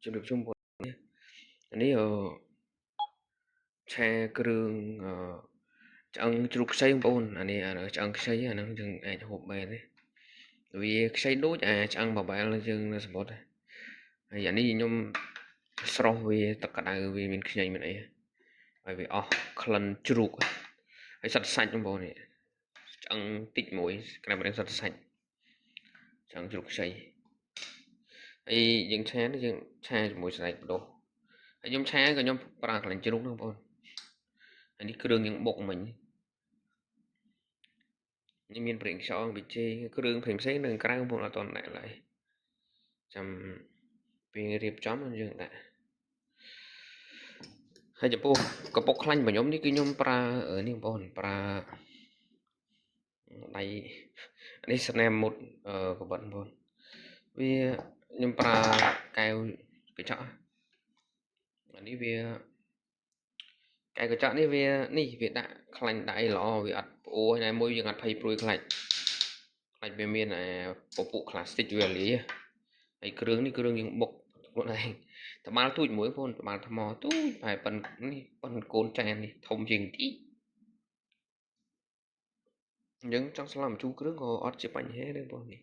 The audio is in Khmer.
ជំរាបជូនបងនេះឆាគ្រឿងឆ្អឹងជ្រូកខ្ចីបងប្អូនអានេះឆ្អឹងខ្ចីអាហ្នឹងយើងអាចហូបបានទេវាខ្ចីដូចឆ្អឹងបបែលយើងនៅសមុទ្រហើយអានេះខ្ញុំស្រស់វាទឹកក្តៅវាមានខ្ញីមានអីហើយវាអស់ក្លិនជ្រូកហើយសត្វសាច់បងប្អូននេះឆ្អឹងតិចមួយក្រាបរៀងសត្វសាច់ឆ្អឹងជ្រូកខ្ចីហើយយើងឆានេះយើងឆាជាមួយស្បែកបដូរហើយខ្ញុំឆាក៏ខ្ញុំប្រើក្លិនជ្រូកហ្នឹងបងប្អូនហើយនេះគ្រឿងយើងបុកមិញនេះមានប្រេងខ្យងប៊ីចេគ្រឿងផ្សេងៗនៅក្រៅបងប្អូនអត់ទាន់ដាក់ឡើយចាំពេលរៀបចំយើងដាក់ហើយចំពោះកពុកខ្លាញ់របស់ខ្ញុំនេះគឺខ្ញុំប្រើនេះបងប្អូនប្រើដៃនេះស្នាមមុតកបិតបងប្អូនវាខ្ញុំប្រើកែវកញ្ចក់អានេះវាកែវកញ្ចក់នេះវាដាក់ខ្លាញ់ដៃល្អវាអត់ផ្អួរហើយមួយយើងអត់ភ័យព្រួយខ្លាច់វាមានពពុះ plastic វាលាហើយគ្រឿងនេះគ្រឿងយើងបុកខ្លួនឯងត្បាល់ទូចមួយបងត្បាល់ថ្មទូចប្រហែលប៉ុនកូនចាននេះធំជាងតិចយើងចង់ស្លាប់ជូរគ្រឿងក៏អត់ជាបញ្ហាទេបងនេះ